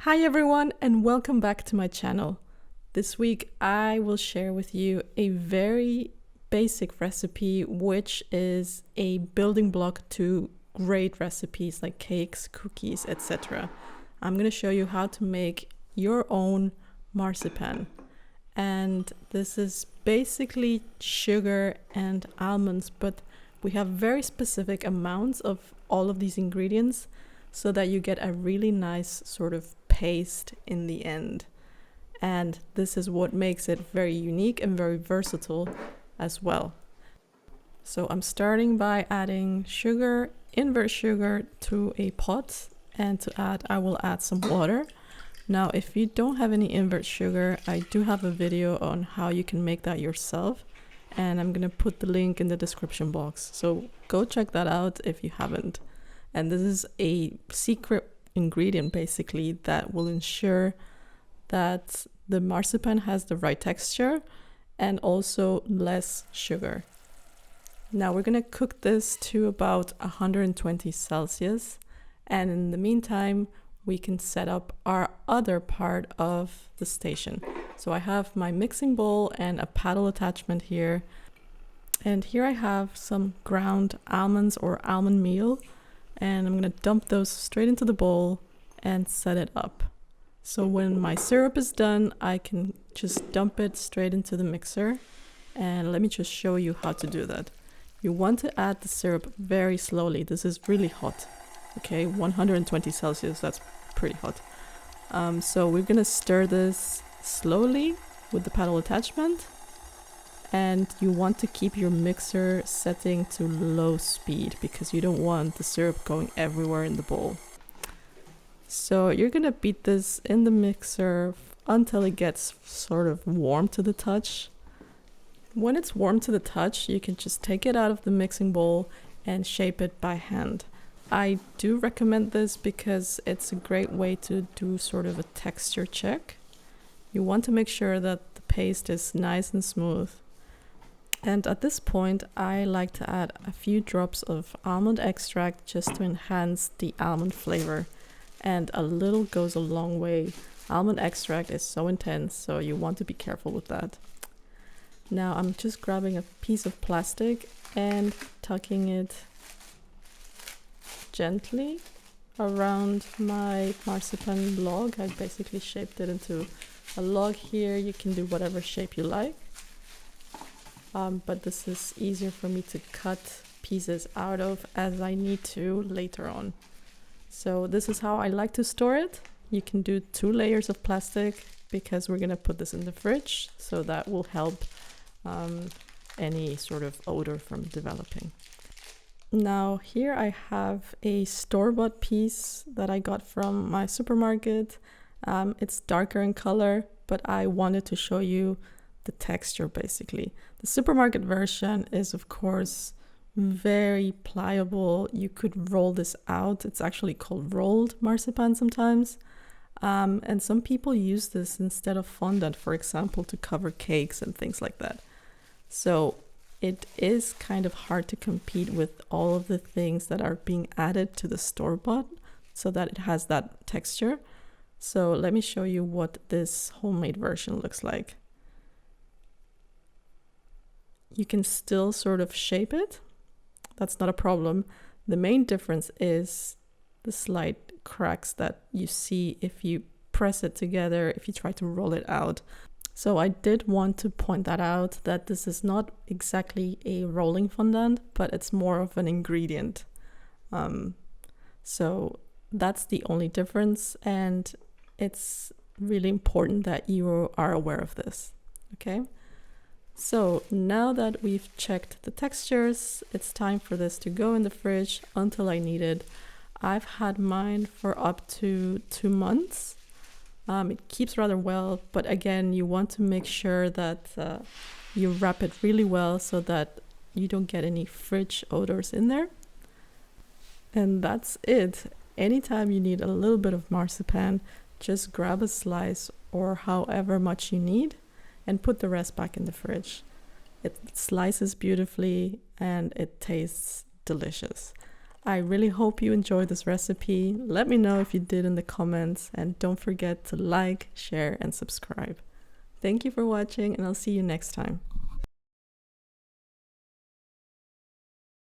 Hi everyone and welcome back to my channel. This week I will share with you a very basic recipe which is a building block to great recipes like cakes, cookies, etc. I'm going to show you how to make your own marzipan. And this is basically sugar and almonds, but we have very specific amounts of all of these ingredients so that you get a really nice sort of paste in the end. And this is what makes it very unique and very versatile as well. So I'm starting by adding sugar, invert sugar to a pot, and I will add some water. Now, if you don't have any invert sugar, I do have a video on how you can make that yourself, and I'm gonna put the link in the description box. So go check that out if you haven't. And this is a secret ingredient basically that will ensure that the marzipan has the right texture and also less sugar. Now we're gonna cook this to about 120 Celsius, and in the meantime we can set up our other part of the station. So I have my mixing bowl and a paddle attachment here, and here I have some ground almonds or almond meal, and I'm gonna dump those straight into the bowl and set it up. So when my syrup is done, I can just dump it straight into the mixer. And let me just show you how to do that. You want to add the syrup very slowly. This is really hot. Okay, 120 Celsius, that's pretty hot. So we're gonna stir this slowly with the paddle attachment. And you want to keep your mixer setting to low speed because you don't want the syrup going everywhere in the bowl. So you're gonna beat this in the mixer until it gets sort of warm to the touch. When it's warm to the touch, you can just take it out of the mixing bowl and shape it by hand. I do recommend this because it's a great way to do sort of a texture check. You want to make sure that the paste is nice and smooth. And at this point, I like to add a few drops of almond extract just to enhance the almond flavor. And a little goes a long way. Almond extract is so intense, so you want to be careful with that. Now I'm just grabbing a piece of plastic and tucking it gently around my marzipan log. I basically shaped it into a log here. You can do whatever shape you like. But this is easier for me to cut pieces out of as I need to later on. So this is how I like to store it. You can do 2 layers of plastic because we're gonna put this in the fridge, so that will help any sort of odor from developing. Now here I have a store-bought piece that I got from my supermarket. It's darker in color, but I wanted to show you the texture basically. The supermarket version is of course very pliable. You could roll this out. It's actually called rolled marzipan sometimes. And some people use this instead of fondant, for example, to cover cakes and things like that. So it is kind of hard to compete with all of the things that are being added to the store-bought so that it has that texture. So let me show you what this homemade version looks like. You can still sort of shape it. That's not a problem. The main difference is the slight cracks that you see if you press it together, if you try to roll it out. So I did want to point that out, that this is not exactly a rolling fondant, but it's more of an ingredient. So that's the only difference, and it's really important that you are aware of this, okay? So now that we've checked the textures, it's time for this to go in the fridge until I need it. I've had mine for up to 2 months. It keeps rather well, but again, you want to make sure that you wrap it really well so that you don't get any fridge odors in there. And that's it. Anytime you need a little bit of marzipan, just grab a slice or however much you need and put the rest back in the fridge. It slices beautifully and it tastes delicious. I really hope you enjoyed this recipe. Let me know if you did in the comments, and don't forget to like, share, and subscribe. Thank you for watching, and I'll see you next time.